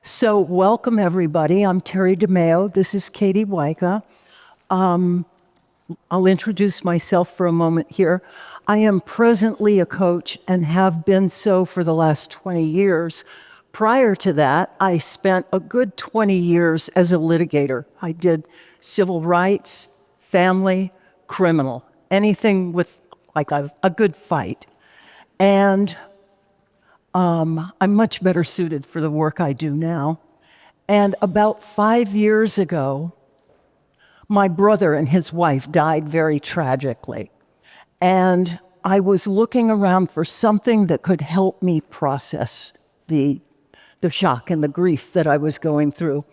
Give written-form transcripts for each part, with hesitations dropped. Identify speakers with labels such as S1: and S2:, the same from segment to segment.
S1: So welcome everybody. I'm Terry DeMeo. This is Katie Wyka. I'll introduce myself for a moment here. I am presently a coach and have been so for the last 20 years. Prior to that, I spent a good 20 years as a litigator. I did civil rights, family, criminal, anything with like a good fight. And I'm much better suited for the work I do now. And about 5 years ago, my brother and his wife died very tragically. And I was looking around for something that could help me process the shock and the grief that I was going through.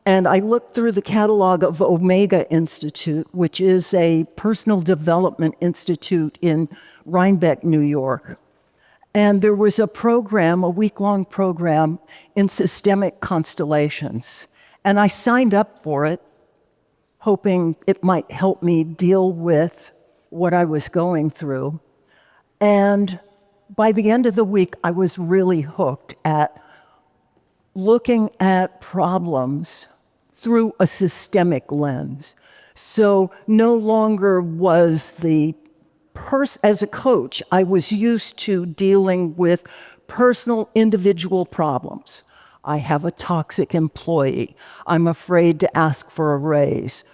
S1: And I looked through the catalog of Omega Institute, which is a personal development institute in Rhinebeck, New York. And there was a program, a week-long program in systemic constellations. And I signed up for it, hoping it might help me deal with what I was going through. And by the end of the week, I was really hooked at looking at problems through a systemic lens. So no longer was as a coach, I was used to dealing with personal individual problems. I have a toxic employee. I'm afraid to ask for a raise.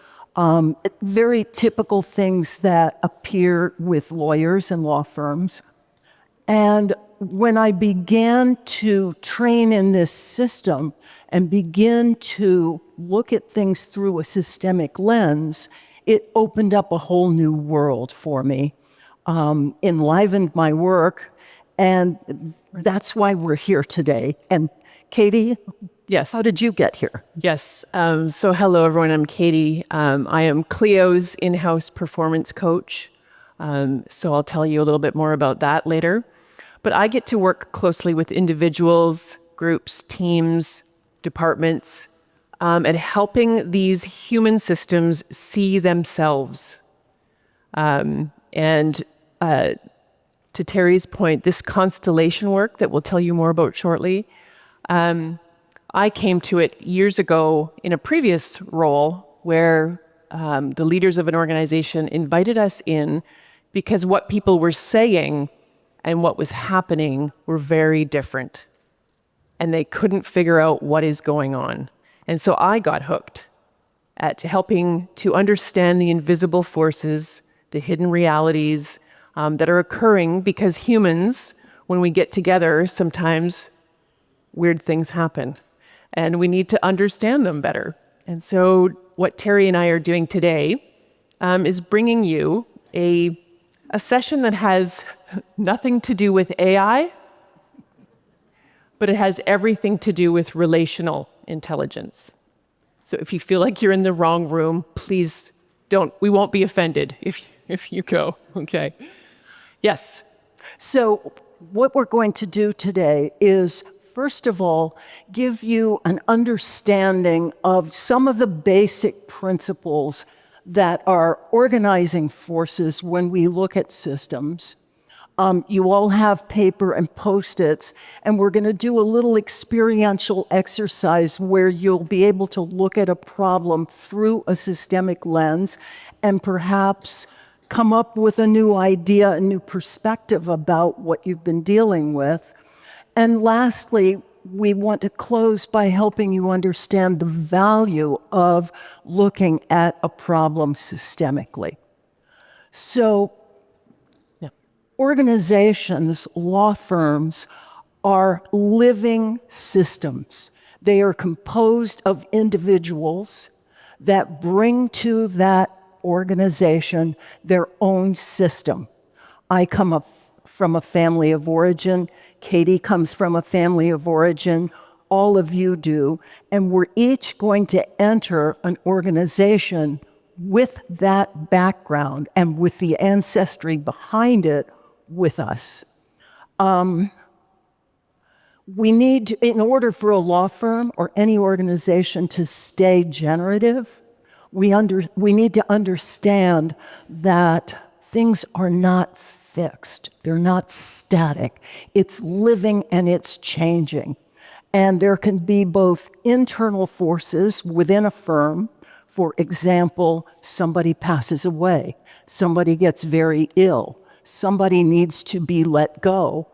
S1: Very typical things that appear with lawyers and law firms. And when I began to train in this system and begin to look at things through a systemic lens, it opened up a whole new world for me, enlivened my work, and that's why we're here today. And Katie,
S2: Yes.
S1: how did you get here?
S2: Yes. So hello, everyone. I'm Katie. I am Clio's in-house performance coach. So I'll tell you a little bit more about that later. But I get to work closely with individuals, groups, teams, departments, and helping these human systems see themselves. And to Terry's point, this constellation work that we'll tell you more about shortly, I came to it years ago in a previous role where the leaders of an organization invited us in because what people were saying and what was happening were very different. And they couldn't figure out what is going on. And so I got hooked at helping to understand the invisible forces, the hidden realities that are occurring because humans, when we get together, sometimes weird things happen. And we need to understand them better. And so what Terry and I are doing today is bringing you a session that has nothing to do with AI, but it has everything to do with relational intelligence. So if you feel like you're in the wrong room, please don't, we won't be offended if you go, okay? Yes.
S1: So what we're going to do today is, first of all, give you an understanding of some of the basic principles that are organizing forces when we look at systems. You all have paper and Post-its, and we're going to do a little experiential exercise where you'll be able to look at a problem through a systemic lens and perhaps come up with a new idea, a new perspective about what you've been dealing with. And lastly, we want to close by helping you understand the value of looking at a problem systemically. So, organizations, law firms, are living systems. They are composed of individuals that bring to that organization their own system. I come from a family of origin. Katie comes from a family of origin. All of you do. And we're each going to enter an organization with that background and with the ancestry behind it with us. We need, in order for a law firm or any organization to stay generative, we need to understand that things are not fixed. They're not static. It's living and it's changing. And there can be both internal forces within a firm. For example, somebody passes away, somebody gets very ill, somebody needs to be let go.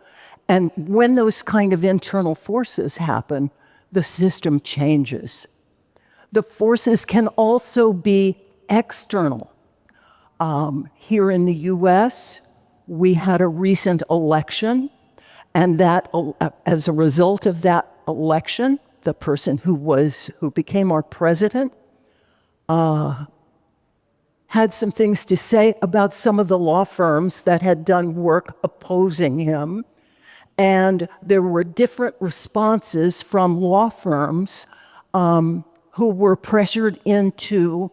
S1: And when those kind of internal forces happen, the system changes. The forces can also be external. Here in the US, we had a recent election, and that, as a result of that election, the person who became our president had some things to say about some of the law firms that had done work opposing him. And there were different responses from law firms who were pressured into,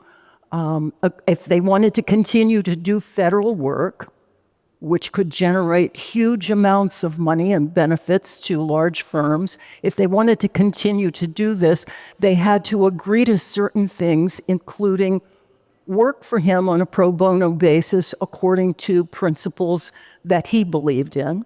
S1: if they wanted to continue to do federal work, which could generate huge amounts of money and benefits to large firms. If they wanted to continue to do this, they had to agree to certain things, including work for him on a pro bono basis according to principles that he believed in.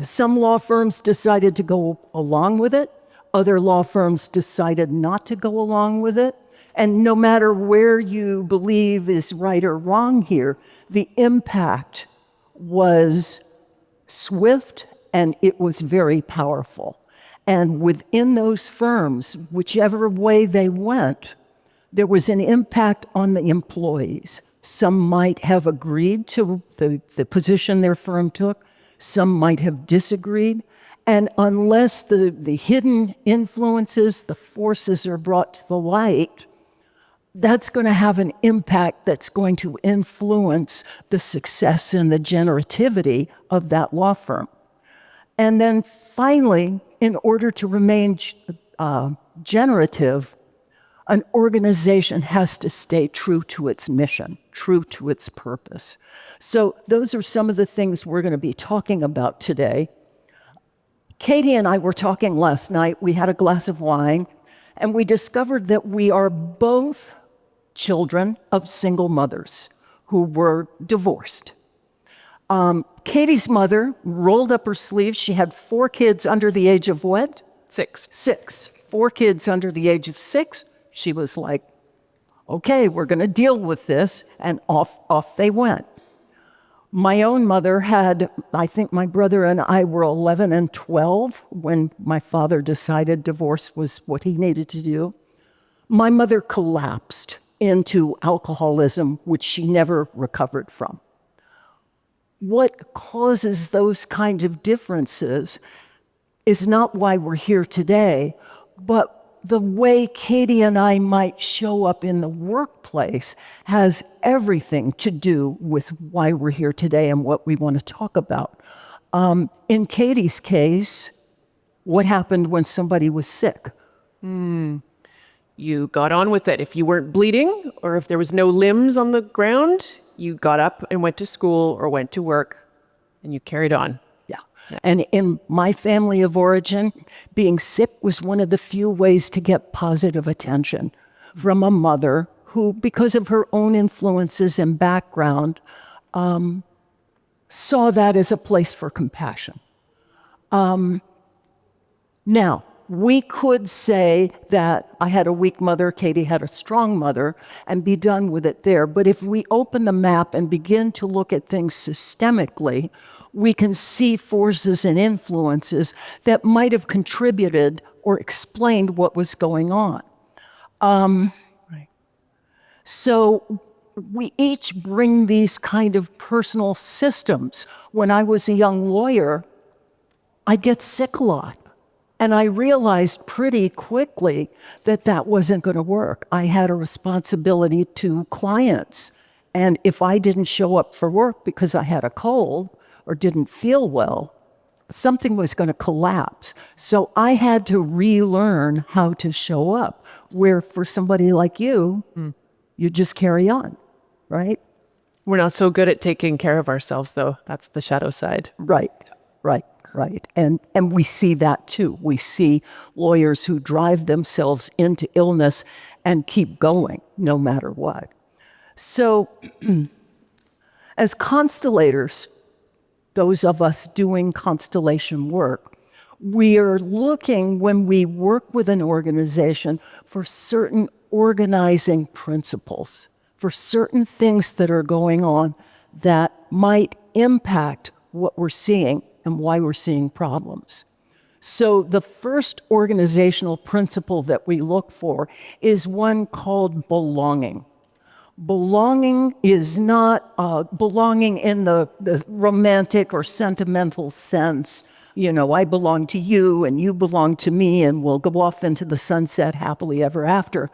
S1: Some law firms decided to go along with it. Other law firms decided not to go along with it. And no matter where you believe is right or wrong here, the impact was swift and it was very powerful. And within those firms, whichever way they went, there was an impact on the employees. Some might have agreed to the position their firm took. Some might have disagreed. And unless the hidden influences, the forces are brought to the light, that's going to have an impact that's going to influence the success and the generativity of that law firm. And then finally, in order to remain generative, an organization has to stay true to its mission, true to its purpose. So those are some of the things we're going to be talking about today. Katie and I were talking last night. We had a glass of wine, and we discovered that we are both children of single mothers who were divorced. Katie's mother rolled up her sleeves. She had 4 kids under the age of what?
S2: 6.
S1: 6. 4 kids under the age of 6. She was like, okay, we're going to deal with this, and off they went. My own mother had, I think my brother and I were 11 and 12 when my father decided divorce was what he needed to do. My mother collapsed into alcoholism, which she never recovered from. What causes those kind of differences is not why we're here today, but the way Katie and I might show up in the workplace has everything to do with why we're here today and what we want to talk about. In Katie's case, what happened when somebody was sick?
S2: You got on with it. If you weren't bleeding or if there was no limbs on the ground, you got up and went to school or went to work and you carried on.
S1: Yeah. And in my family of origin, being sick was one of the few ways to get positive attention from a mother who, because of her own influences and background, saw that as a place for compassion. Now, we could say that I had a weak mother, Katie had a strong mother, and be done with it there. But if we open the map and begin to look at things systemically, we can see forces and influences that might have contributed or explained what was going on. So we each bring these kind of personal systems. When I was a young lawyer, I'd get sick a lot. And I realized pretty quickly that that wasn't going to work. I had a responsibility to clients. And if I didn't show up for work because I had a cold or didn't feel well, something was going to collapse. So I had to relearn how to show up, where for somebody like you, you just carry on, right?
S2: We're not so good at taking care of ourselves, though. That's the shadow side.
S1: Right. And we see that too. We see lawyers who drive themselves into illness and keep going no matter what. So as constellators, those of us doing constellation work, We are looking, when we work with an organization, for certain organizing principles, for certain things that are going on that might impact what we're seeing and why we're seeing problems. So the first organizational principle that we look for is one called belonging. Belonging is not belonging in the romantic or sentimental sense. You know, I belong to you and you belong to me and we'll go off into the sunset happily ever after.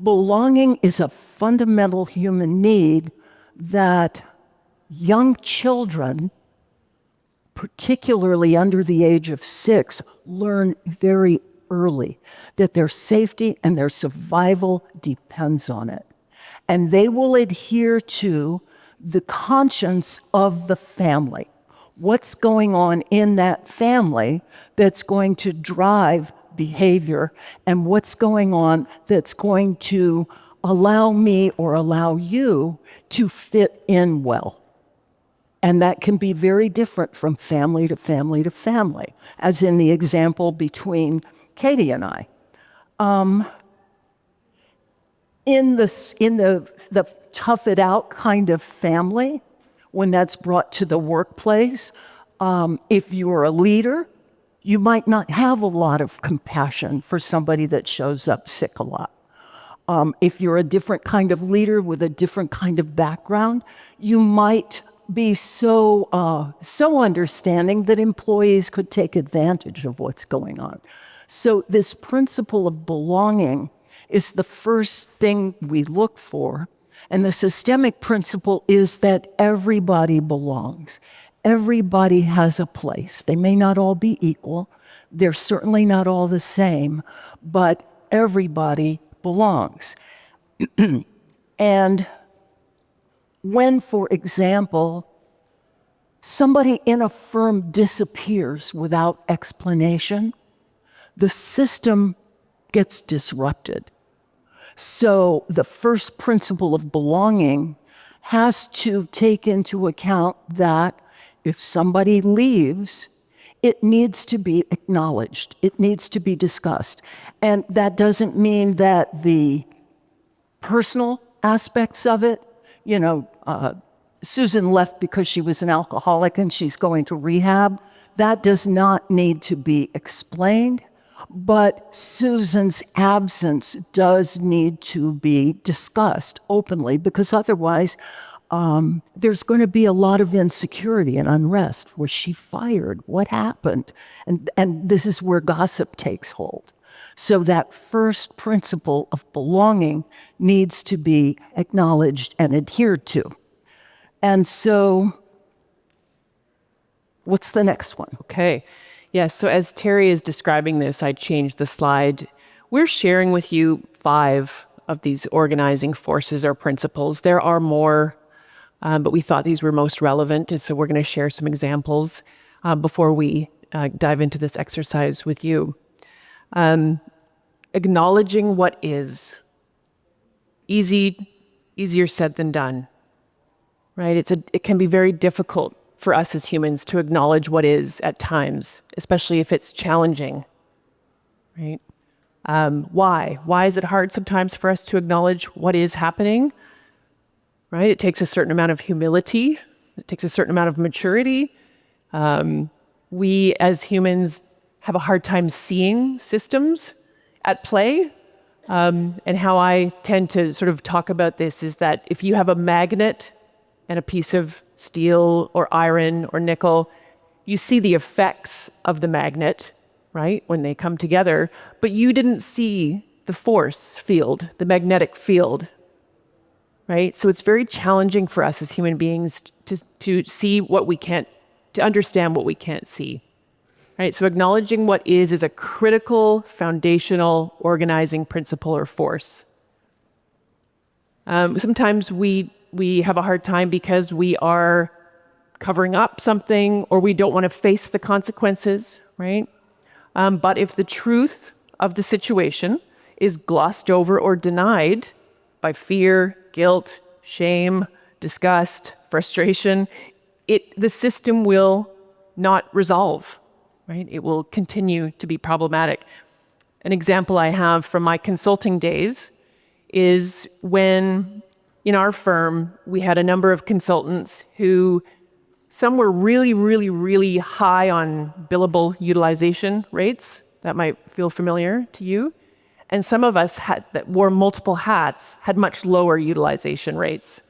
S1: Belonging is a fundamental human need that young children, particularly under the age of 6, learn very early that their safety and their survival depends on it. And they will adhere to the conscience of the family. What's going on in that family that's going to drive behavior, and what's going on that's going to allow me or allow you to fit in well. And that can be very different from family to family to family, as in the example between Katie and I. In the tough it out kind of family, when that's brought to the workplace, if you're a leader, you might not have a lot of compassion for somebody that shows up sick a lot. If you're a different kind of leader with a different kind of background, you might be so understanding that employees could take advantage of what's going on. So this principle of belonging is the first thing we look for. And the systemic principle is that everybody belongs. Everybody has a place. They may not all be equal. They're certainly not all the same, but everybody belongs. And when, for example, somebody in a firm disappears without explanation, the system gets disrupted. So the first principle of belonging has to take into account that if somebody leaves, it needs to be acknowledged. It needs to be discussed. And that doesn't mean that the personal aspects of it, Susan left because she was an alcoholic and she's going to rehab. That does not need to be explained. But Susan's absence does need to be discussed openly, because otherwise there's going to be a lot of insecurity and unrest. Was she fired? What happened? And this is where gossip takes hold. So that first principle of belonging needs to be acknowledged and adhered to. And so what's the next one?
S2: Okay. Yes, so as Terry is describing this, I changed the slide. We're sharing with you 5 of these organizing forces or principles. There are more, but we thought these were most relevant, and so we're going to share some examples before we dive into this exercise with you. Acknowledging what is. Easier said than done, right? It can be very difficult for us as humans to acknowledge what is at times, especially if it's challenging, right? Why? Why is it hard sometimes for us to acknowledge what is happening, right? It takes a certain amount of humility. It takes a certain amount of maturity. We as humans have a hard time seeing systems at play. And how I tend to sort of talk about this is that if you have a magnet and a piece of steel or iron or nickel, you see the effects of the magnet, right, when they come together, but you didn't see the force field, the magnetic field, right? So it's very challenging for us as human beings to see what we can't, to understand what we can't see, right? So acknowledging what is a critical, foundational, organizing principle or force. Sometimes we have a hard time because we are covering up something or we don't want to face the consequences, right? But if the truth of the situation is glossed over or denied by fear, guilt, shame, disgust, frustration, the system will not resolve. right? It will continue to be problematic. An example I have from my consulting days is when in our firm we had a number of consultants who some were really, really, really high on billable utilization rates. That might feel familiar to you. And some of us that wore multiple hats had much lower utilization rates.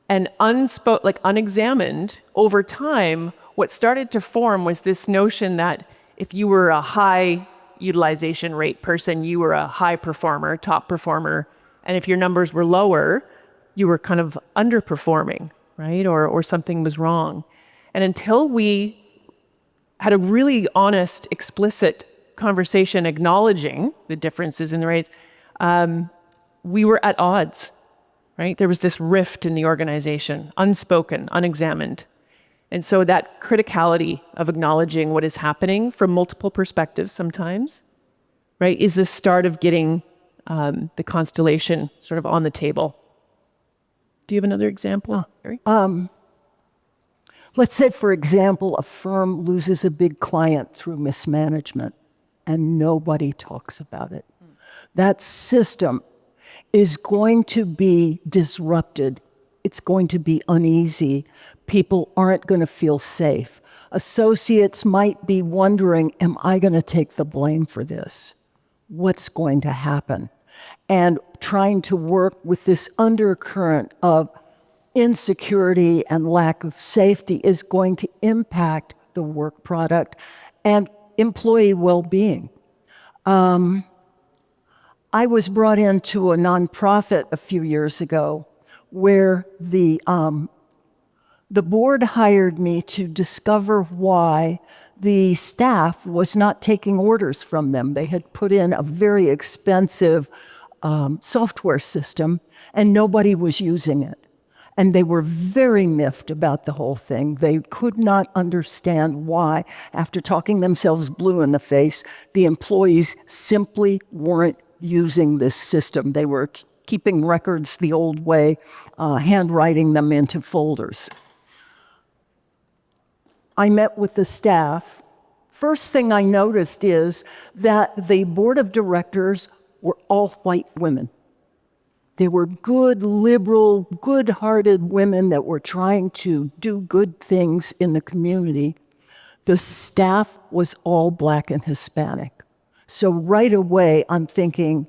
S2: And unexamined, over time, what started to form was this notion that if you were a high utilization rate person, you were a high performer, top performer. And if your numbers were lower, you were kind of underperforming, right? Or something was wrong. And until we had a really honest, explicit conversation acknowledging the differences in the rates, we were at odds, right? There was this rift in the organization, unspoken, unexamined. And so that criticality of acknowledging what is happening from multiple perspectives sometimes, right, is the start of getting the constellation sort of on the table. Do you have another example, Harry?
S1: Let's say, for example, a firm loses a big client through mismanagement and nobody talks about it. That system is going to be disrupted. It's going to be uneasy. People aren't going to feel safe. Associates might be wondering, am I going to take the blame for this? What's going to happen? And trying to work with this undercurrent of insecurity and lack of safety is going to impact the work product and employee well-being. I was brought into a nonprofit a few years ago where the board hired me to discover why the staff was not taking orders from them. They had put in a very expensive software system and nobody was using it. And they were very miffed about the whole thing. They could not understand why, after talking themselves blue in the face, the employees simply weren't using this system. They were keeping records the old way, handwriting them into folders. I met with the staff. First thing I noticed is that the board of directors were all white women. They were good, liberal, good-hearted women that were trying to do good things in the community. The staff was all Black and Hispanic. So right away, I'm thinking,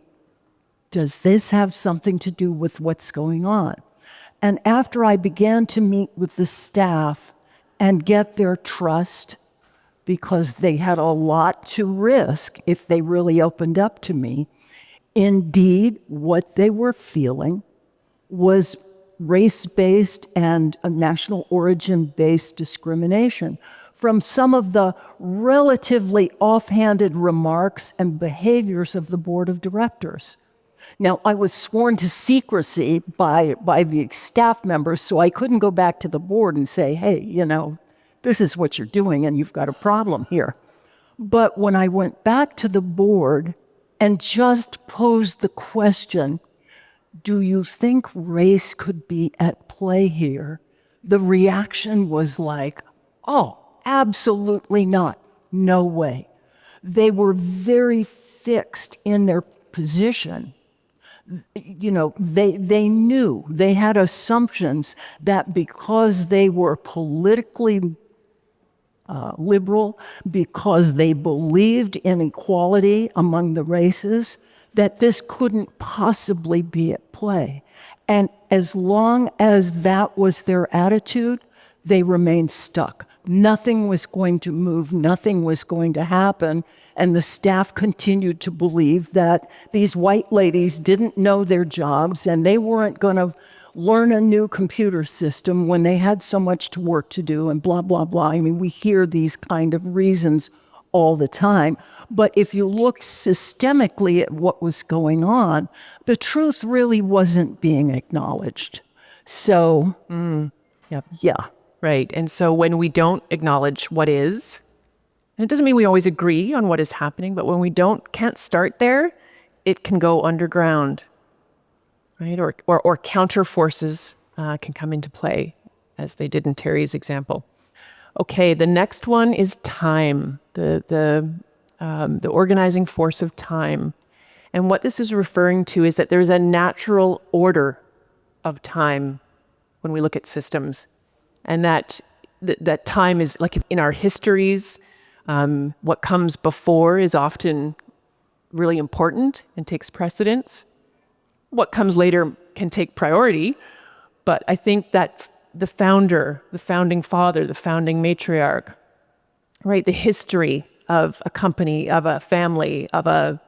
S1: does this have something to do with what's going on? And after I began to meet with the staff and get their trust, because they had a lot to risk if they really opened up to me, indeed, what they were feeling was race-based and a national origin-based discrimination from some of the relatively offhanded remarks and behaviors of the board of directors. Now, I was sworn to secrecy by the staff members, so I couldn't go back to the board and say, hey, you know, this is what you're doing and you've got a problem here. But when I went back to the board and just posed the question, do you think race could be at play here? The reaction was like, oh, absolutely not. No way. They were very fixed in their position. You know, they knew, they had assumptions that because they were politically liberal, because they believed in equality among the races, that this couldn't possibly be at play. And as long as that was their attitude, they remained stuck. Nothing was going to move, nothing was going to happen, and the staff continued to believe that these white ladies didn't know their jobs and they weren't going to learn a new computer system when they had so much work to do and blah, blah, blah. I mean, we hear these kind of reasons all the time. But if you look systemically at what was going on, the truth really wasn't being acknowledged. So,
S2: Yep.
S1: yeah.
S2: Right. And so when we don't acknowledge what is, and it doesn't mean we always agree on what is happening, but when we can't start there, it can go underground, right? Or counter forces can come into play, as they did in Terry's example. Okay, the next one is time, the organizing force of time. And what this is referring to is that there's a natural order of time when we look at systems, and that time is like in our histories. What comes before is often really important and takes precedence. What comes later can take priority, but I think that the founder, the founding father, the founding matriarch, right, the history of a company, of a family, of a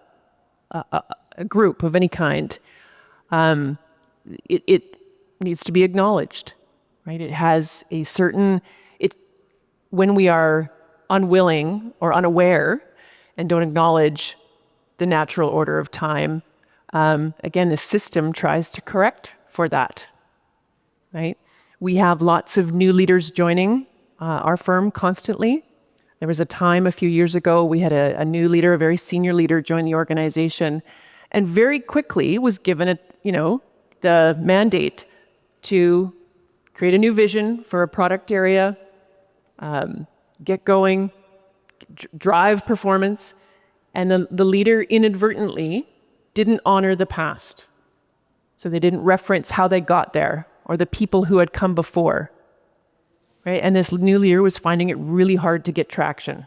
S2: group of any kind, it needs to be acknowledged, right? It has a certain, when we are unwilling or unaware and don't acknowledge the natural order of time, again, the system tries to correct for that, right? We have lots of new leaders joining our firm constantly. There was a time a few years ago, we had a new leader, a very senior leader join the organization, and very quickly was given the mandate to create a new vision for a product area, get going, drive performance, and the leader inadvertently didn't honor the past. So they didn't reference how they got there or the people who had come before, right? And this new leader was finding it really hard to get traction.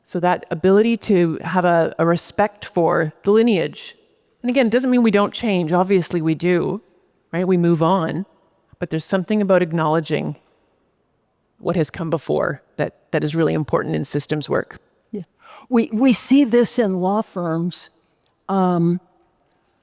S2: So that ability to have a respect for the lineage, and again, it doesn't mean we don't change. Obviously we do, right? We move on, but there's something about acknowledging what has come before that is really important in systems work.
S1: Yeah. We see this in law firms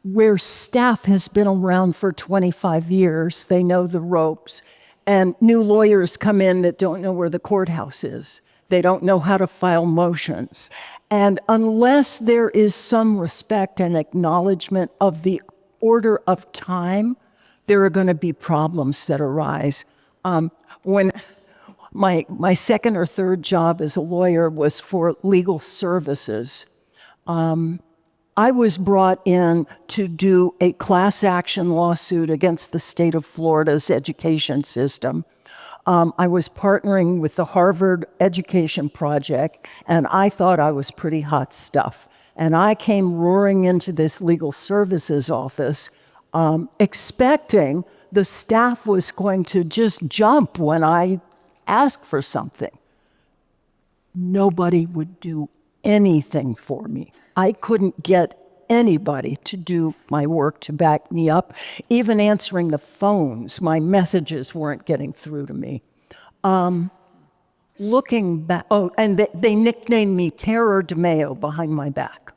S1: where staff has been around for 25 years. They know the ropes. And new lawyers come in that don't know where the courthouse is. They don't know how to file motions. And unless there is some respect and acknowledgement of the order of time, there are going to be problems that arise. When my second or third job as a lawyer was for legal services, I was brought in to do a class action lawsuit against the state of Florida's education system. I was partnering with the Harvard Education Project, and I thought I was pretty hot stuff. And I came roaring into this legal services office, expecting the staff was going to just jump when I asked for something. Nobody would do anything for me. I couldn't get anybody to do my work to back me up. Even answering the phones, my messages weren't getting through to me. Looking back, and they nicknamed me Terror DeMeo behind my back.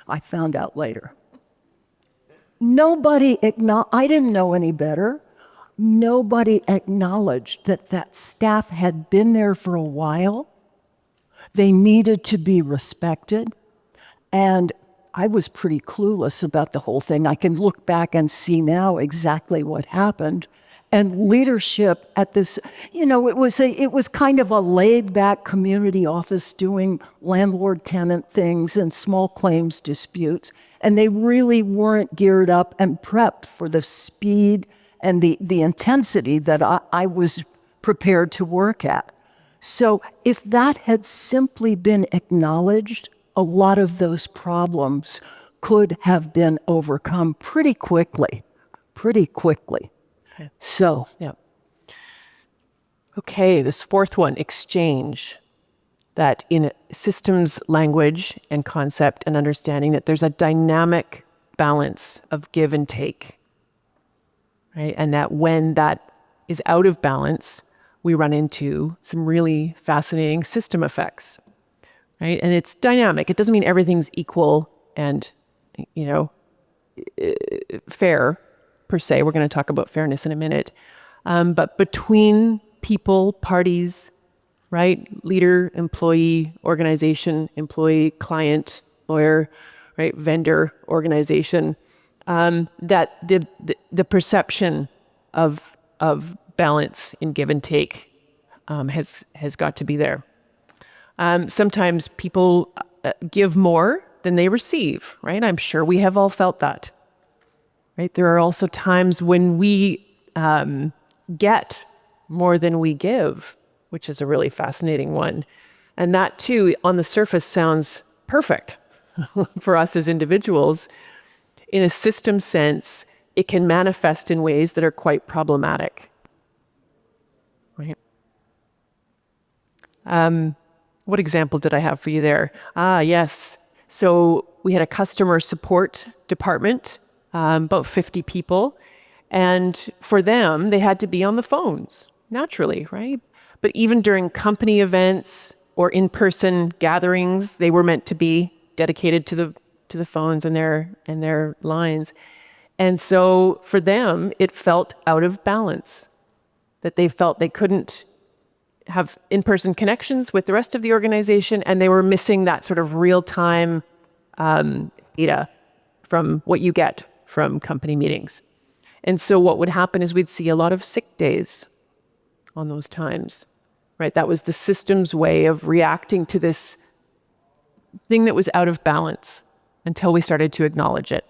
S1: I found out later. I didn't know any better. Nobody acknowledged that staff had been there for a while. They needed to be respected. And I was pretty clueless about the whole thing. I can look back and see now exactly what happened. And leadership at this, it was kind of a laid-back community office doing landlord-tenant things and small claims disputes. And they really weren't geared up and prepped for the speed and the intensity that I was prepared to work at. So if that had simply been acknowledged, a lot of those problems could have been overcome pretty quickly.
S2: Okay.
S1: So.
S2: Yeah. Okay, this fourth one, exchange. That in systems language and concept and understanding that there's a dynamic balance of give and take, right? And that when that is out of balance, we run into some really fascinating system effects, right? And it's dynamic. It doesn't mean everything's equal and, fair per se. We're going to talk about fairness in a minute. But between people, parties, right? Leader, employee, organization, employee, client, lawyer, right? Vendor, organization, that the perception of balance in give and take has got to be there. Sometimes people give more than they receive, right? I'm sure we have all felt that, right? There are also times when we get more than we give. which is a really fascinating one. And that too, on the surface, sounds perfect for us as individuals. In a system sense, it can manifest in ways that are quite problematic. Right? What example did I have for you there? Yes. So we had a customer support department, about 50 people. And for them, they had to be on the phones, naturally, right? But even during company events or in-person gatherings, they were meant to be dedicated to the phones and their lines. And so for them, it felt out of balance, that they felt they couldn't have in-person connections with the rest of the organization, and they were missing that sort of real-time data from what you get from company meetings. And so what would happen is we'd see a lot of sick days on those times, right? That was the system's way of reacting to this thing that was out of balance until we started to acknowledge it.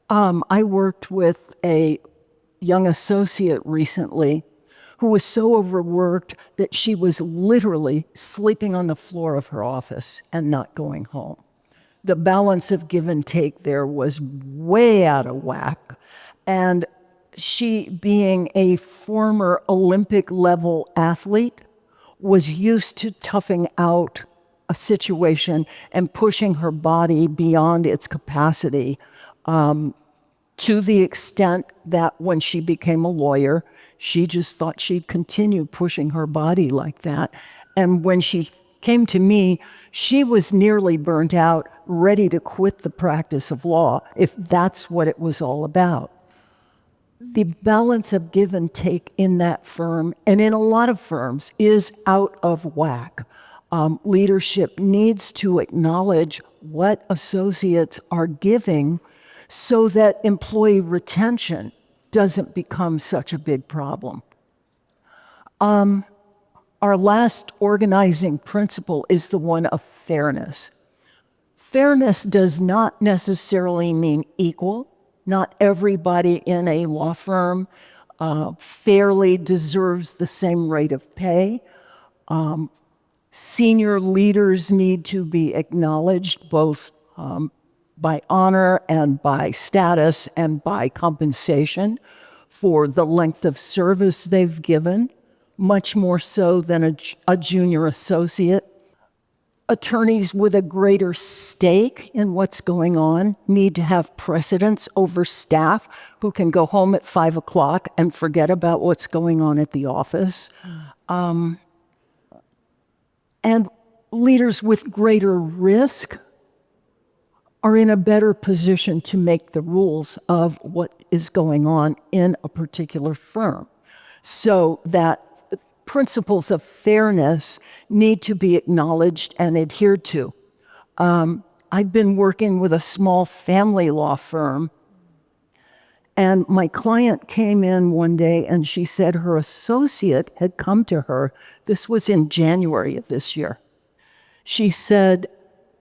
S1: I worked with a young associate recently who was so overworked that she was literally sleeping on the floor of her office and not going home. The balance of give and take there was way out of whack. And she, being a former Olympic level athlete, was used to toughing out a situation and pushing her body beyond its capacity, to the extent that when she became a lawyer, she just thought she'd continue pushing her body like that. And when she came to me, she was nearly burnt out, ready to quit the practice of law, if that's what it was all about. The balance of give and take in that firm, and in a lot of firms, is out of whack. Leadership needs to acknowledge what associates are giving so that employee retention doesn't become such a big problem. Our last organizing principle is the one of fairness. Fairness does not necessarily mean equal. Not everybody in a law firm fairly deserves the same rate of pay. Senior leaders need to be acknowledged both by honor and by status and by compensation for the length of service they've given, much more so than a junior associate. Attorneys with a greater stake in what's going on need to have precedence over staff who can go home at 5 o'clock and forget about what's going on at the office. And leaders with greater risk are in a better position to make the rules of what is going on in a particular firm. So that principles of fairness need to be acknowledged and adhered to. I've been working with a small family law firm, and my client came in one day and she said her associate had come to her. This was in January of this year. She said,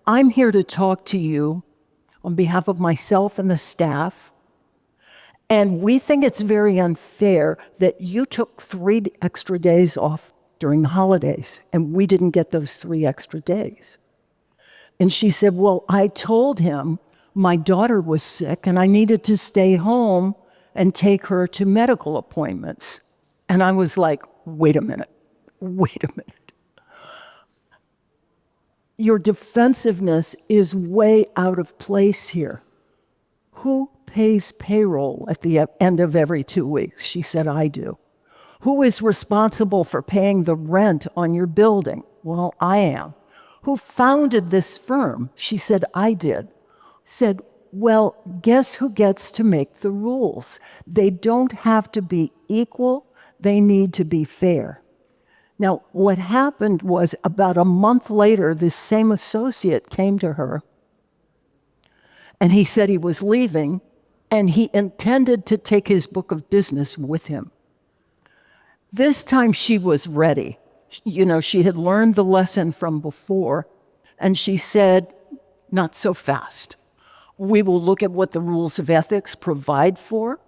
S1: "I'm here to talk to you on behalf of myself and the staff. And we think it's very unfair that you took 3 extra days off during the holidays, and we didn't get those 3 extra days." And she said, "Well, I told him my daughter was sick and I needed to stay home and take her to medical appointments." And I was like, wait a minute. Your defensiveness is way out of place here. Who pays payroll at the end of every 2 weeks? She said, "I do." Who is responsible for paying the rent on your building? Well, I am. Who founded this firm? She said, "I did." Said, "Well, guess who gets to make the rules? They don't have to be equal, they need to be fair." Now, what happened was about a month later, this same associate came to her and he said he was leaving and he intended to take his book of business with him. This time she was ready. You know, she had learned the lesson from before, and she said, "Not so fast. We will look at what the rules of ethics provide for.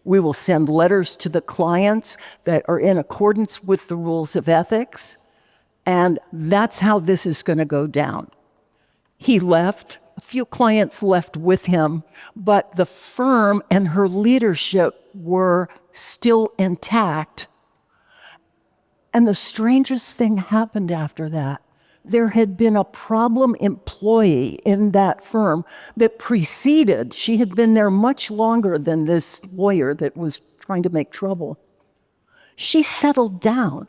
S1: We will send letters to the clients that are in accordance with the rules of ethics. And that's how this is going to go down. He left, a few clients left with him, but the firm and her leadership were still intact. And the strangest thing happened after that. There had been a problem employee in that firm that preceded, she had been there much longer than this lawyer that was trying to make trouble. She settled down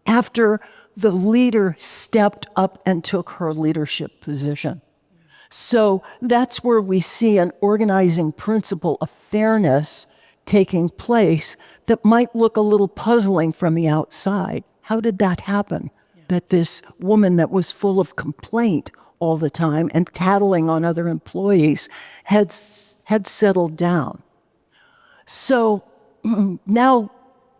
S1: after the leader stepped up and took her leadership position. So that's where we see an organizing principle of fairness taking place that might look a little puzzling from the outside. How did that happen? That this woman that was full of complaint all the time and tattling on other employees had settled down. So now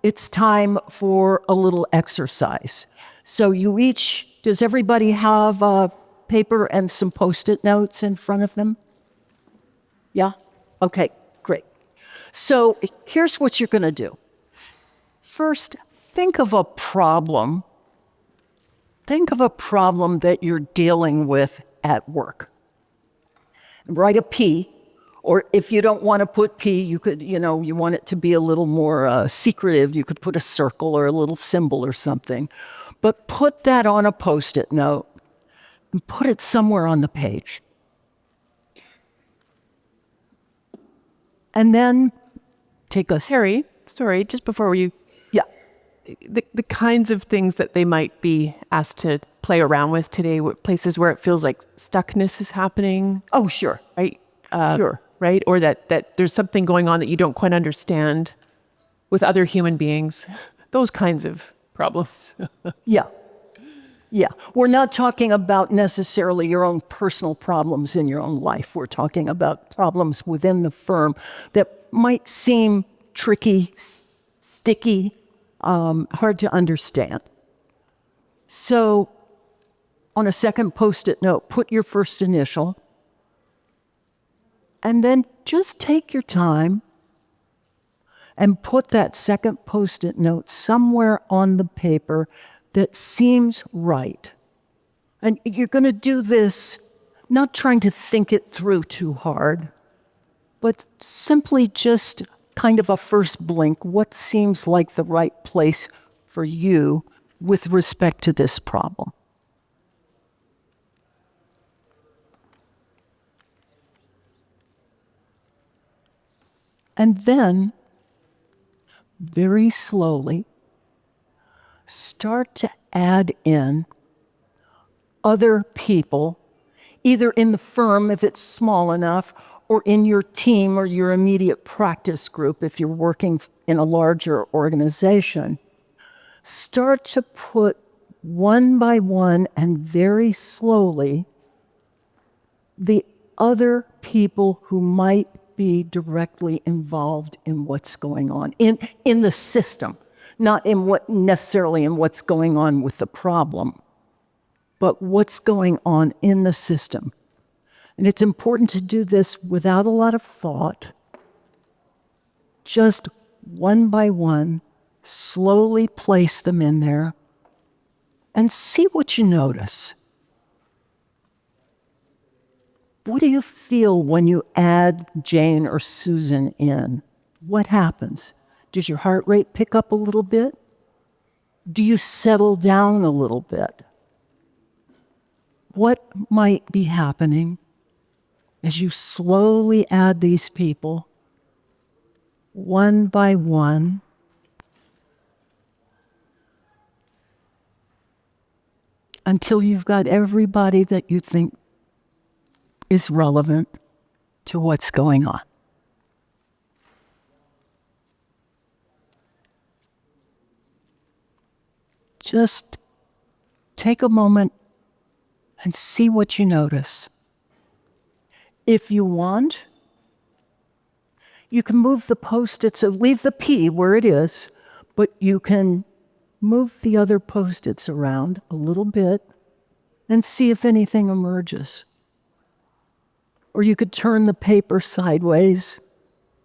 S1: it's time for a little exercise. So you each, does everybody have a paper and some Post-it notes in front of them? Yeah? Okay, great. So here's what you're going to do. First, think of a problem. Think of a problem that you're dealing with at work. Write a P, or if you don't want to put P, you could, you want it to be a little more secretive, you could put a circle or a little symbol or something. But put that on a Post-it note and put it somewhere on the page. And then take a...
S2: Terry, sorry, just before you...
S1: Yeah.
S2: The kinds of things that they might be asked to play around with today, places where it feels like stuckness is happening.
S1: Oh, sure.
S2: Right?
S1: Sure.
S2: Right? Or that there's something going on that you don't quite understand with other human beings. Those kinds of problems.
S1: Yeah. Yeah. We're not talking about necessarily your own personal problems in your own life. We're talking about problems within the firm that might seem tricky, sticky, hard to understand. So on a second Post-it note, put your first initial, and then just take your time and put that second Post-it note somewhere on the paper that seems right. And you're going to do this not trying to think it through too hard, but simply just kind of a first blink, what seems like the right place for you with respect to this problem. And then, very slowly, start to add in other people, either in the firm if it's small enough, or in your team or your immediate practice group if you're working in a larger organization. Start to put one by one and very slowly the other people who might be directly involved in what's going on in the system, not necessarily in what's going on with the problem, but what's going on in the system. And it's important to do this without a lot of thought, just one by one, slowly place them in there and see what you notice. What do you feel when you add Jane or Susan in? What happens? Does your heart rate pick up a little bit? Do you settle down a little bit? What might be happening as you slowly add these people, one by one, until you've got everybody that you think is relevant to what's going on? Just take a moment and see what you notice. If you want, you can move the Post-its, so leave the P where it is, but you can move the other Post-its around a little bit and see if anything emerges. Or you could turn the paper sideways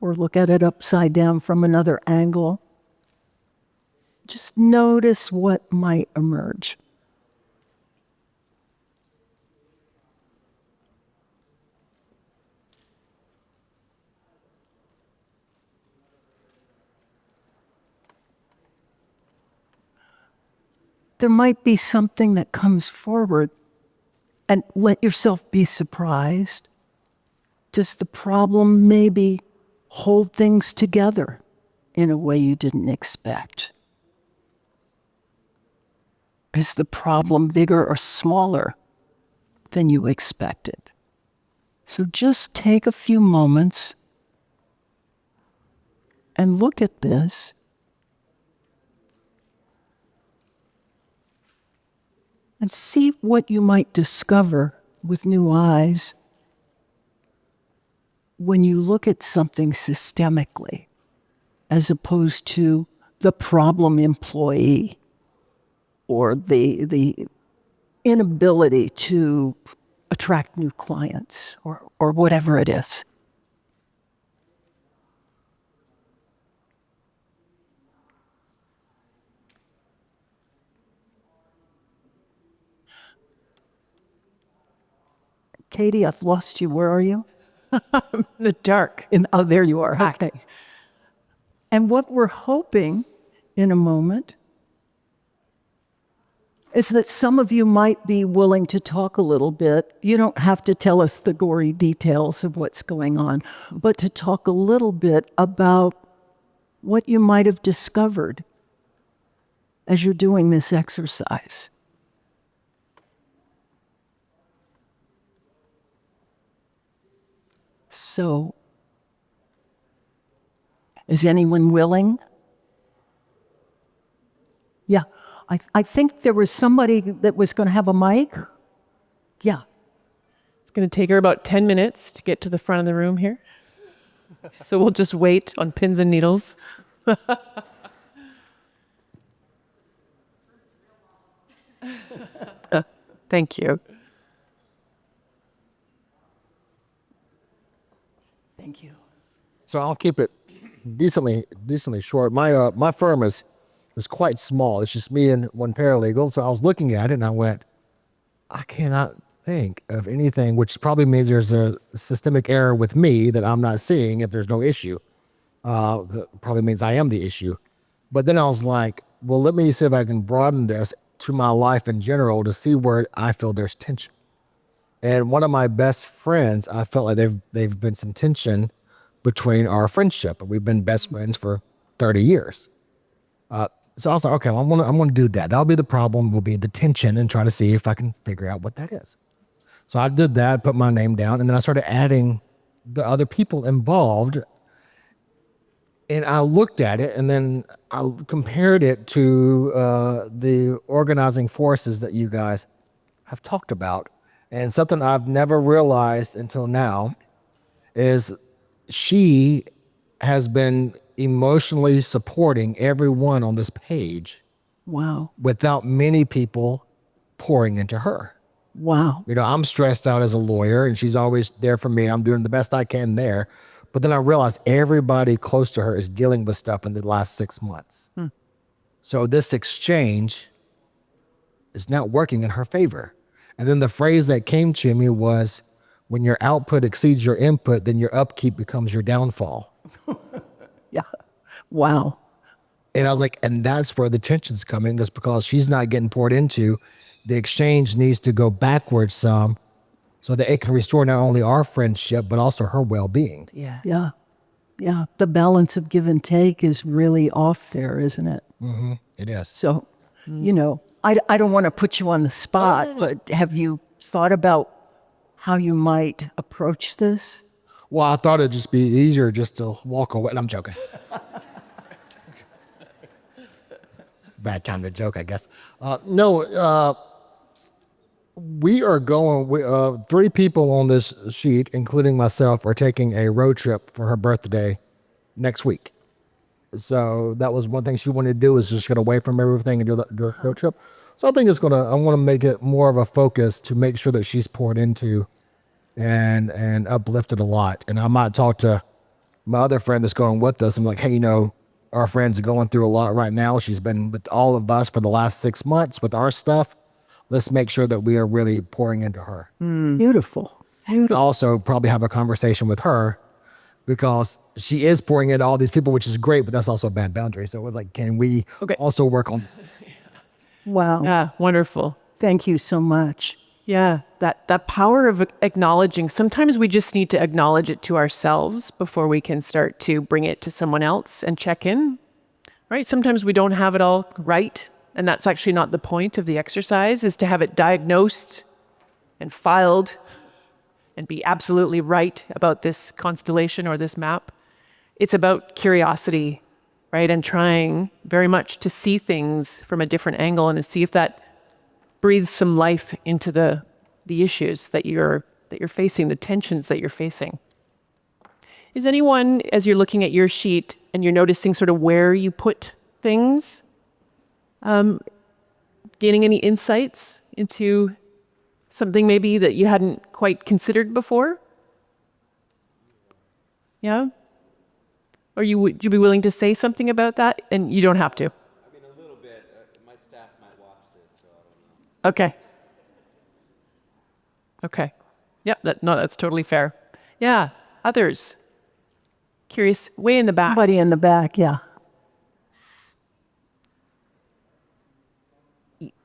S1: or look at it upside down from another angle. Just notice what might emerge. There might be something that comes forward, and let yourself be surprised. Does the problem maybe hold things together in a way you didn't expect? Is the problem bigger or smaller than you expected? So just take a few moments and look at this. And see what you might discover with new eyes when you look at something systemically, as opposed to the problem employee or the inability to attract new clients or whatever it is. Katie, I've lost you. Where are you?
S2: In the dark.
S1: Oh, there you are.
S2: Back.
S1: Okay. And what we're hoping in a moment is that some of you might be willing to talk a little bit. You don't have to tell us the gory details of what's going on, but to talk a little bit about what you might have discovered as you're doing this exercise. So, is anyone willing? Yeah, I think there was somebody that was going to have a mic. Yeah.
S2: It's going to take her about 10 minutes to get to the front of the room here. So we'll just wait on pins and needles. Thank you.
S1: Thank you.
S3: So I'll keep it decently short. My firm is quite small. It's just me and one paralegal. So I was looking at it and I went, I cannot think of anything, which probably means there's a systemic error with me that I'm not seeing if there's no issue. That probably means I am the issue. But then I was like, well, let me see if I can broaden this to my life in general to see where I feel there's tension. And one of my best friends, I felt like they've been some tension between our friendship. We've been best friends for 30 years. So I was like, okay, well, I'm gonna do that. That'll be the problem. Will be the tension and try to see if I can figure out what that is. So I did that, put my name down, and then I started adding the other people involved. And I looked at it, and then I compared it to the organizing forces that you guys have talked about. And something I've never realized until now is she has been emotionally supporting everyone on this page
S1: Wow.
S3: without many people pouring into her.
S1: Wow.
S3: You know, I'm stressed out as a lawyer and she's always there for me. I'm doing the best I can there. But then I realized everybody close to her is dealing with stuff in the last 6 months. So this exchange is not working in her favor. And then the phrase that came to me was, when your output exceeds your input, then your upkeep becomes your downfall.
S1: Yeah. Wow.
S3: And I was like, and that's where the tension's coming. That's because she's not getting poured into. The exchange needs to go backwards some so that it can restore not only our friendship, but also her well-being.
S2: Yeah.
S1: Yeah. Yeah. The balance of give and take is really off there, isn't it?
S3: Mm-hmm. It is.
S1: So, you know, I don't want to put you on the spot, but have you thought about how you might approach this?
S3: Well, I thought it'd just be easier just to walk away. I'm joking. Bad time to joke, I guess. We are going, 3 people on this sheet, including myself, are taking a road trip for her birthday next week. So that was one thing she wanted to do, is just get away from everything and do a road trip. So I think I want to make it more of a focus to make sure that she's poured into and uplifted a lot. And I might talk to my other friend that's going with us, I'm like, hey, our friend's going through a lot right now. She's been with all of us for the last 6 months with our stuff. Let's make sure that we are really pouring into her.
S1: Beautiful. Beautiful.
S3: Also probably have a conversation with her because she is pouring into all these people, which is great, but that's also a bad boundary. So it was like, can we
S2: Okay.
S3: also work on?
S1: Wow.
S2: Yeah, wonderful.
S1: Thank you so much.
S2: Yeah, that power of acknowledging. Sometimes we just need to acknowledge it to ourselves before we can start to bring it to someone else and check in, right? Sometimes we don't have it all right, and that's actually not the point of the exercise, is to have it diagnosed and filed and be absolutely right about this constellation or this map. It's about curiosity, right? And trying very much to see things from a different angle and to see if that breathes some life into the issues that you're facing, the tensions that you're facing. Is anyone, as you're looking at your sheet and you're noticing sort of where you put things, gaining any insights into something maybe that you hadn't quite considered before? Yeah? Or would you be willing to say something about that? And you don't have to.
S4: I mean, a little bit. My staff might watch this, so I don't know.
S2: Okay. Okay. Yep, that's totally fair. Yeah, others. Curious, way in the back.
S1: Somebody in the back, yeah.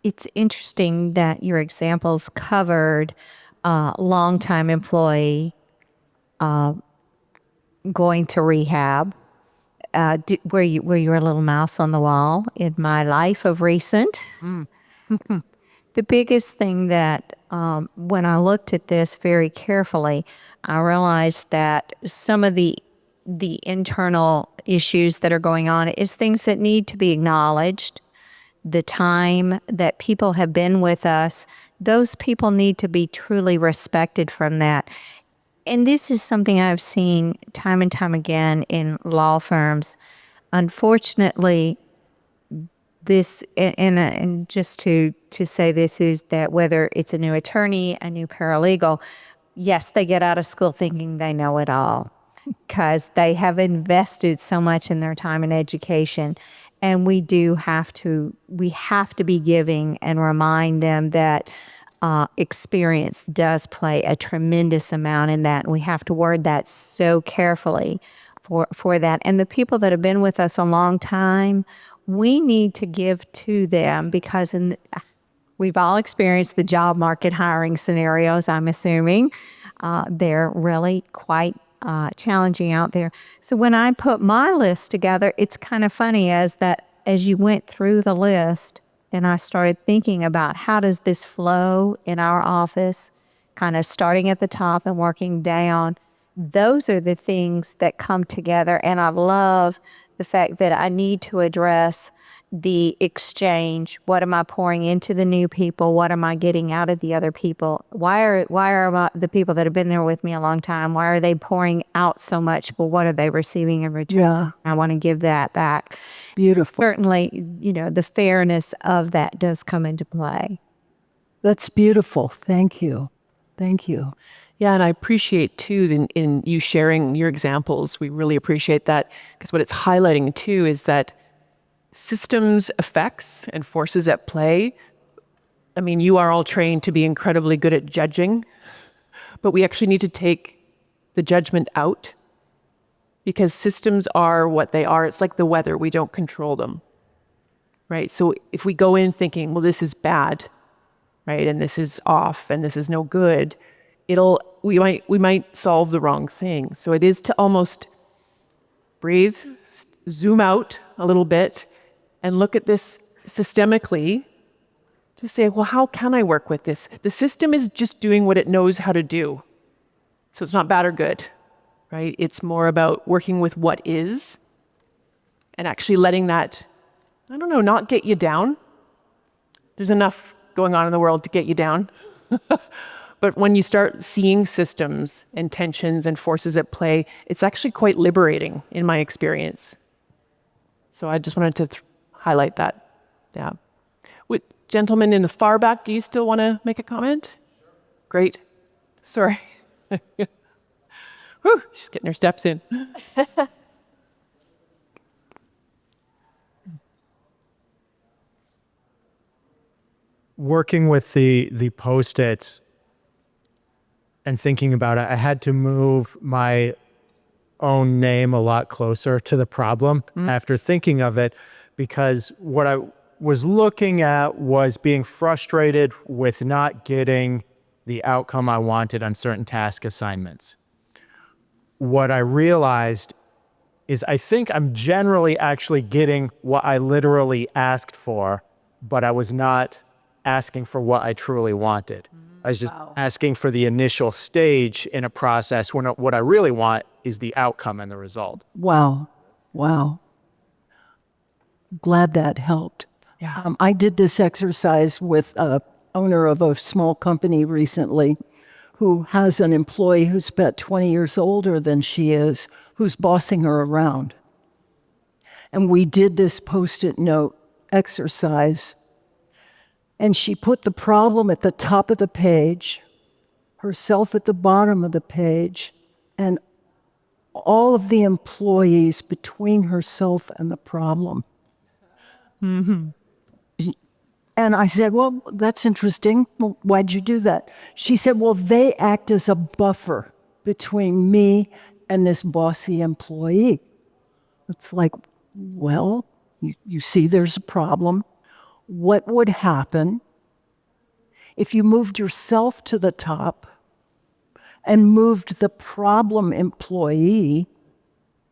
S5: It's interesting that your examples covered longtime employee going to rehab. Were you a little mouse on the wall in my life of recent? The biggest thing that when I looked at this very carefully, I realized that some of the internal issues that are going on is things that need to be acknowledged. The time that people have been with us, those people need to be truly respected from that. And this is something I've seen time and time again in law firms. Unfortunately, this, and just to say this, is that whether it's a new attorney, a new paralegal, yes, they get out of school thinking they know it all because they have invested so much in their time and education. And we have to be giving and remind them that experience does play a tremendous amount in that. And we have to word that so carefully for that. And the people that have been with us a long time, we need to give to them because we've all experienced the job market hiring scenarios, I'm assuming. They're really quite challenging out there. So when I put my list together, it's kind of funny as you went through the list and I started thinking about how does this flow in our office, kind of starting at the top and working down. Those are the things that come together. And I love the fact that I need to address the exchange. What am I pouring into the new people? What am I getting out of the other people? Why are the people that have been there with me a long time, why are they pouring out so much? But what are they receiving in return?
S1: Yeah.
S5: I want to give that back.
S1: Beautiful.
S5: Certainly, the fairness of that does come into play.
S1: That's beautiful. Thank you. Thank you.
S2: Yeah, and I appreciate too in you sharing your examples. We really appreciate that because what it's highlighting too is that systems effects and forces at play. I mean, you are all trained to be incredibly good at judging, but we actually need to take the judgment out because systems are what they are. It's like the weather. We don't control them, right? So if we go in thinking, well, this is bad, right, and this is off and this is no good, we might solve the wrong thing. So it is to almost breathe, zoom out a little bit, and look at this systemically to say, well, how can I work with this? The system is just doing what it knows how to do. So it's not bad or good, right? It's more about working with what is and actually letting that, I don't know, not get you down. There's enough going on in the world to get you down. But when you start seeing systems and tensions and forces at play, it's actually quite liberating in my experience. So I just wanted to highlight that. Yeah. Gentleman in the far back, do you still want to make a comment? Great. Sorry. Whew, she's getting her steps in.
S6: Working with the Post-its and thinking about it, I had to move my own name a lot closer to the problem after thinking of it, because what I was looking at was being frustrated with not getting the outcome I wanted on certain task assignments. What I realized is I think I'm generally actually getting what I literally asked for, but I was not asking for what I truly wanted. I was just asking for the initial stage in a process when what I really want is the outcome and the result.
S1: Wow. Wow. Glad that helped.
S2: Yeah.
S1: I did this exercise with a owner of a small company recently who has an employee who's about 20 years older than she is, who's bossing her around. And we did this Post-it note exercise. And she put the problem at the top of the page, herself at the bottom of the page, and all of the employees between herself and the problem. And I said, well, that's interesting. Well, why'd you do that? She said, well, they act as a buffer between me and this bossy employee. It's like, well, you see there's a problem. What would happen if you moved yourself to the top and moved the problem employee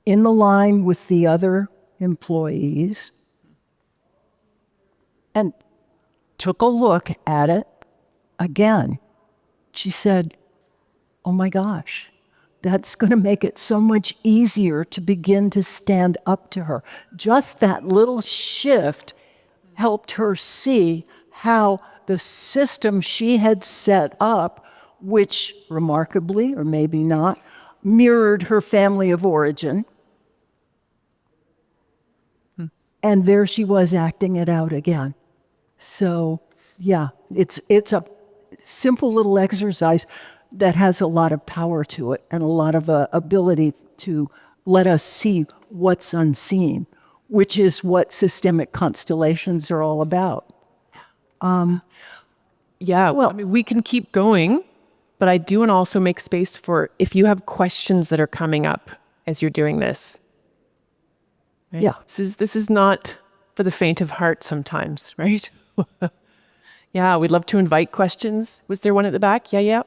S1: in the line with the other employees and took a look at it again? She said, oh my gosh, that's going to make it so much easier to begin to stand up to her. Just that little shift helped her see how the system she had set up, which remarkably, or maybe not, mirrored her family of origin. And there she was acting it out again. So yeah, it's a simple little exercise that has a lot of power to it and a lot of ability to let us see what's unseen, which is what systemic constellations are all about.
S2: Yeah,
S1: Well-
S2: I mean, we can keep going, but I do want to also make space for if you have questions that are coming up as you're doing this. Right?
S1: Yeah.
S2: This is not for the faint of heart sometimes, right? Yeah, we'd love to invite questions. Was there one at the back? Yeah.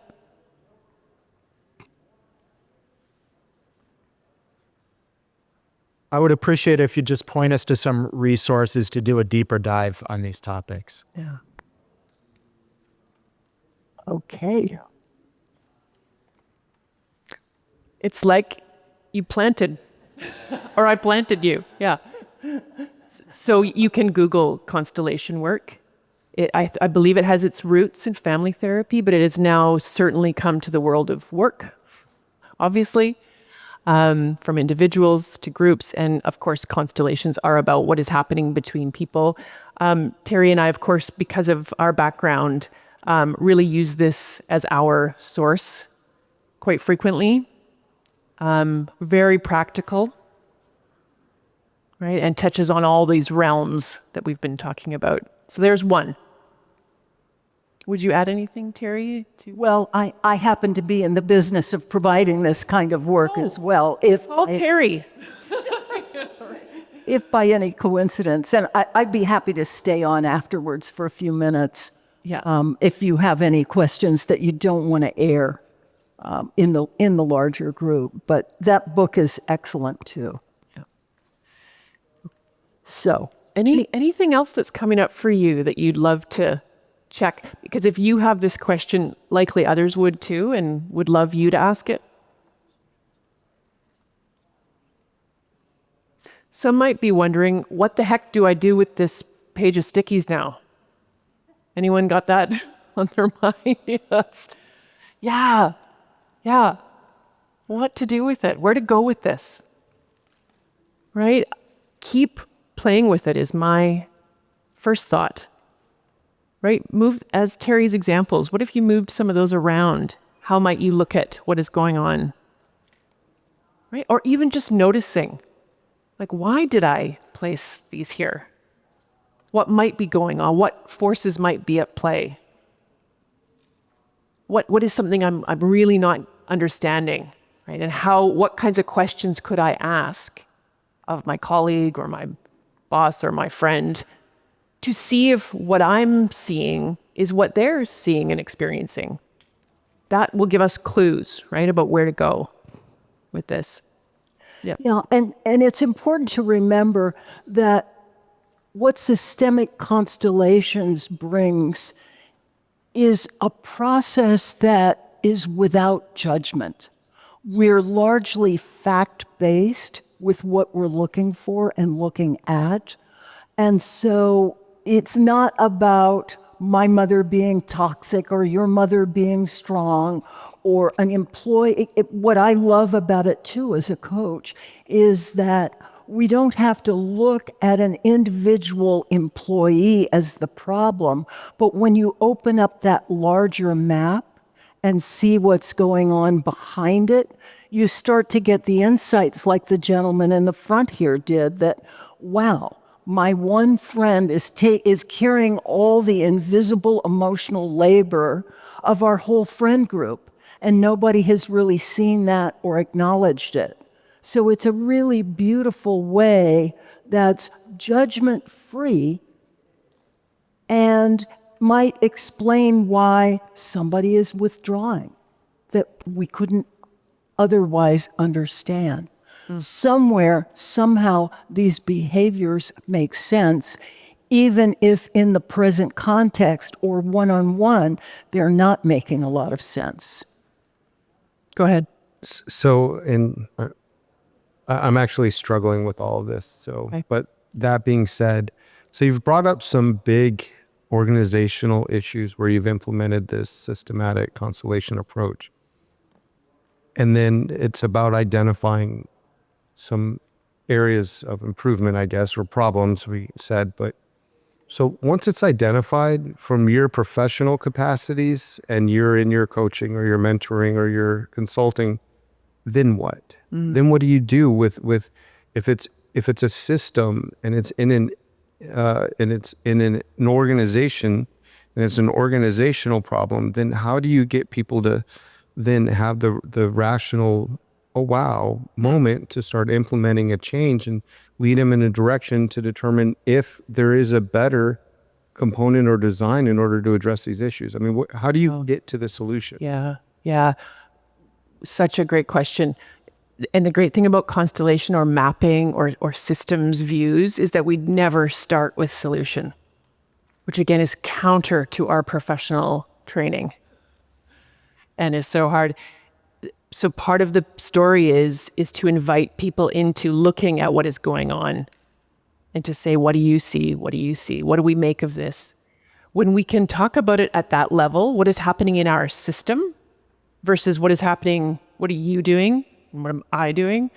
S6: I would appreciate if you just point us to some resources to do a deeper dive on these topics.
S2: Yeah.
S1: Okay.
S2: It's like you planted, or I planted you. Yeah. So you can Google constellation work. I believe it has its roots in family therapy, but it has now certainly come to the world of work, obviously, from individuals to groups. And of course, constellations are about what is happening between people. Terry and I, of course, because of our background, really use this as our source quite frequently. Very practical, right? And touches on all these realms that we've been talking about. So there's one. Would you add anything, Terry?
S1: Well, I happen to be in the business of providing this kind of work as well.
S2: Terry.
S1: If by any coincidence, and I'd be happy to stay on afterwards for a few minutes.
S2: Yeah.
S1: If you have any questions that you don't want to air in the larger group, but that book is excellent too.
S2: Yeah.
S1: So
S2: Anything else that's coming up for you that you'd love to check? Because if you have this question, likely others would too, and would love you to ask it. Some might be wondering, what the heck do I do with this page of stickies now? Anyone got that on their mind? Yes. Yeah. What to do with it? Where to go with this? Right? Keep playing with it is my first thought. Right? Move, as Terry's examples, what if you moved some of those around? How might you look at what is going on? right? Or even just noticing, like, why did I place these here? What might be going on? What forces might be at play? What is something I'm really not understanding, right? And what kinds of questions could I ask of my colleague or my boss or my friend to see if what I'm seeing is what they're seeing and experiencing? That will give us clues, right, about where to go with this.
S1: Yeah, and it's important to remember that what systemic constellations brings is a process that is without judgment. We're largely fact-based with what we're looking for and looking at. And so it's not about my mother being toxic or your mother being strong or an employee. What I love about it too as a coach is that we don't have to look at an individual employee as the problem, but when you open up that larger map and see what's going on behind it, you start to get the insights like the gentleman in the front here did, that, wow, my one friend is carrying all the invisible emotional labor of our whole friend group, and nobody has really seen that or acknowledged it. So it's a really beautiful way that's judgment-free and might explain why somebody is withdrawing that we couldn't otherwise understand. Somewhere, somehow, these behaviors make sense, even if in the present context or one-on-one, they're not making a lot of sense.
S2: Go ahead.
S7: So, I'm actually struggling with all of this. So,
S2: Okay.
S7: but that being said, so you've brought up some big organizational issues where you've implemented this systematic constellation approach. And then it's about identifying some areas of improvement, I guess, or problems we said. But so once it's identified from your professional capacities and you're in your coaching or your mentoring or your consulting, then what? Then what do you do with if it's a system and it's in an organization and it's an organizational problem? Then how do you get people to then have the rational, oh wow, moment to start implementing a change and lead them in a direction to determine if there is a better component or design in order to address these issues? I mean, how do you get to the solution?
S2: Yeah. Such a great question. And the great thing about constellation or mapping or systems views is that we never start with solution, which again is counter to our professional training and is so hard. So part of the story is to invite people into looking at what is going on and to say, what do you see? What do you see? What do we make of this? When we can talk about it at that level, what is happening in our system versus what is happening, what are you doing and what am I doing,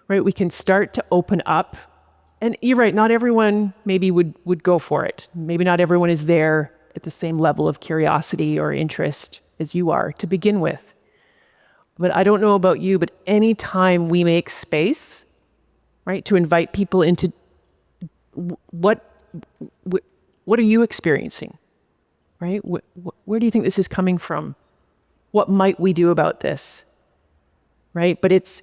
S2: right? We can start to open up. And you're right, not everyone maybe would go for it. Maybe not everyone is there at the same level of curiosity or interest as you are to begin with. But I don't know about you, but anytime we make space, right, to invite people into what are you experiencing, right? Where do you think this is coming from? What might we do about this, right? But it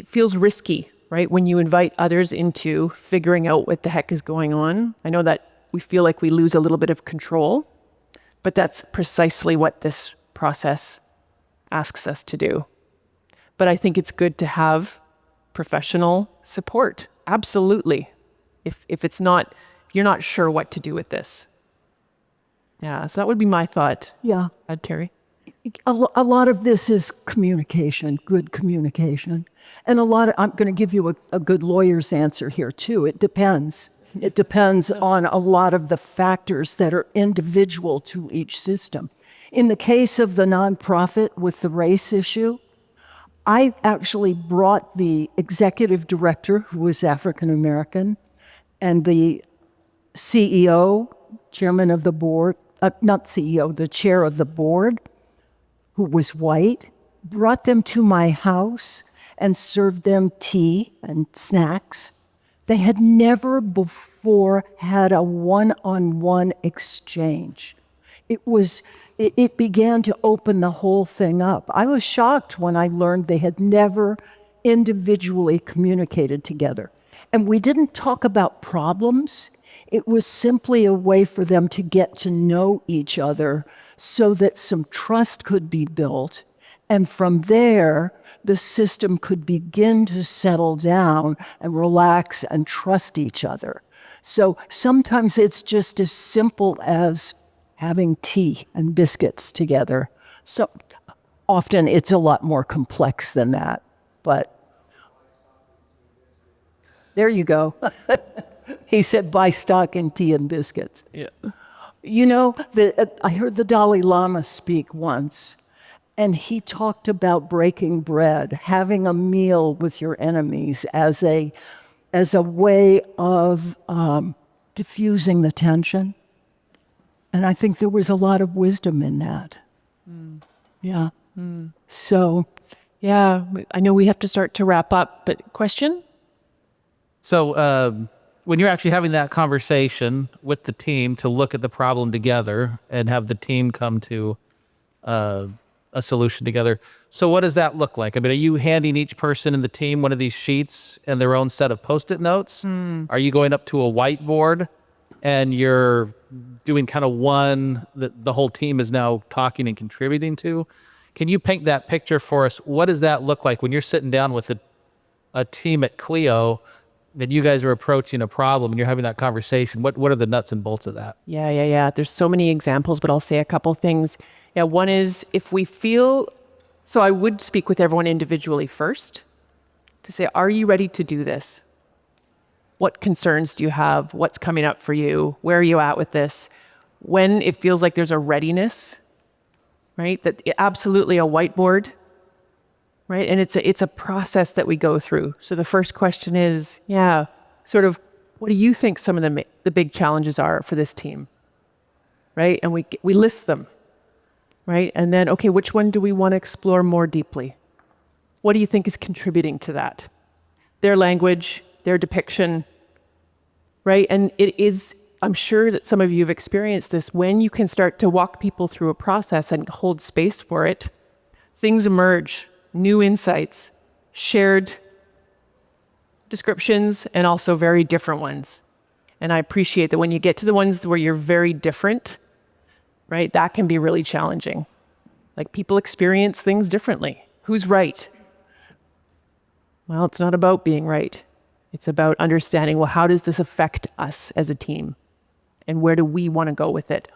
S2: feels risky, right, when you invite others into figuring out what the heck is going on. I know that we feel like we lose a little bit of control, but that's precisely what this process asks us to do. But I think it's good to have professional support. Absolutely. If you're not sure what to do with this. Yeah, so that would be my thought.
S1: Yeah.
S2: Terry?
S1: A lot of this is communication, good communication. And I'm going to give you a good lawyer's answer here too. It depends. It depends on a lot of the factors that are individual to each system. In the case of the nonprofit with the race issue, I actually brought the executive director, who was African American, and the CEO, chairman of the board, not CEO, the chair of the board, who was white, brought them to my house and served them tea and snacks. They had never before had a one-on-one exchange. It began to open the whole thing up. I was shocked when I learned they had never individually communicated together. And we didn't talk about problems. It was simply a way for them to get to know each other so that some trust could be built. And from there, the system could begin to settle down and relax and trust each other. So sometimes it's just as simple as having tea and biscuits together. So often it's a lot more complex than that, but there you go. He said, buy stock in tea and biscuits.
S8: Yeah.
S1: You know, I heard the Dalai Lama speak once, and he talked about breaking bread, having a meal with your enemies as a way of diffusing the tension. And I think there was a lot of wisdom in that. Yeah. So,
S2: Yeah, I know we have to start to wrap up, but question?
S8: So when you're actually having that conversation with the team to look at the problem together and have the team come to a solution together. So what does that look like? I mean, are you handing each person in the team one of these sheets and their own set of Post-it notes? Are you going up to a whiteboard and you're doing kind of one that the whole team is now talking and contributing to? Can you paint that picture for us? What does that look like when you're sitting down with a team at Clio and you guys are approaching a problem and you're having that conversation? What are the nuts and bolts of that?
S2: Yeah. There's so many examples, but I'll say a couple things. Yeah, one is if we feel, so I would speak with everyone individually first to say, are you ready to do this? What concerns do you have? What's coming up for you? Where are you at with this? When it feels like there's a readiness, right? That absolutely a whiteboard, right? And it's a process that we go through. So the first question is, sort of, what do you think some of the big challenges are for this team, right? And we list them, right? And then, okay, which one do we want to explore more deeply? What do you think is contributing to that? Their language, their depiction, right? And it is, I'm sure that some of you have experienced this, when you can start to walk people through a process and hold space for it, things emerge, new insights, shared descriptions, and also very different ones. And I appreciate that when you get to the ones where you're very different, right, that can be really challenging. Like, people experience things differently. Who's right? Well, it's not about being right. It's about understanding, well, how does this affect us as a team? And where do we want to go with it?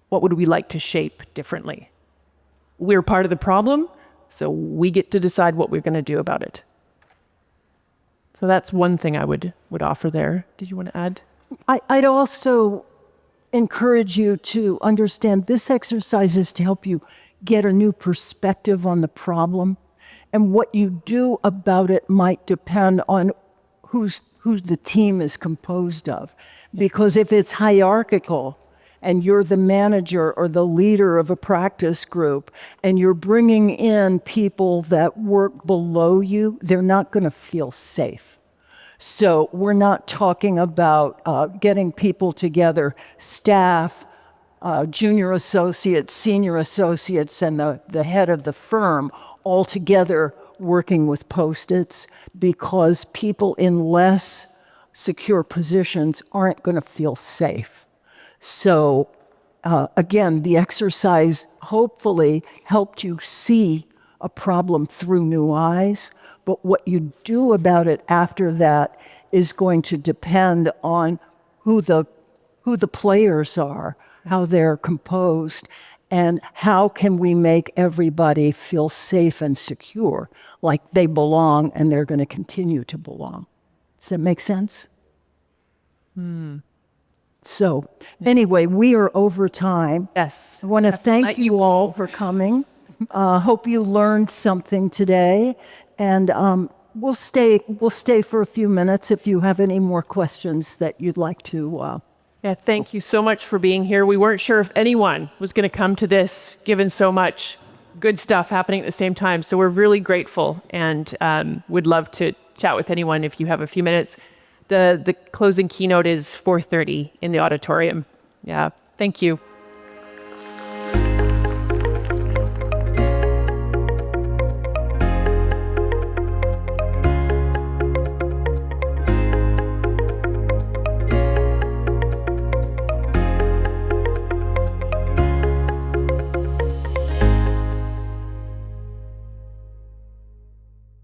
S2: What would we like to shape differently? We're part of the problem, so we get to decide what we're going to do about it. So that's one thing I would offer there. Did you want to add?
S1: I'd also encourage you to understand this exercise is to help you get a new perspective on the problem. And what you do about it might depend on who the team is composed of. Because if it's hierarchical and you're the manager or the leader of a practice group and you're bringing in people that work below you, they're not going to feel safe. So we're not talking about getting people together, staff, junior associates, senior associates, and the head of the firm all together working with Post-its, because people in less secure positions aren't going to feel safe. So again, the exercise hopefully helped you see a problem through new eyes, but what you do about it after that is going to depend on who the players are, how they're composed, and how can we make everybody feel safe and secure, like they belong and they're going to continue to belong. Does that make sense? So anyway, we are over time.
S2: Yes.
S1: I want to thank you all for coming. Hope you learned something today, and we'll stay for a few minutes if you have any more questions that you'd like to.
S2: Yeah, thank you so much for being here. We weren't sure if anyone was going to come to this, given so much good stuff happening at the same time. So we're really grateful and would love to chat with anyone if you have a few minutes. The closing keynote is 4:30 in the auditorium. Yeah, thank you.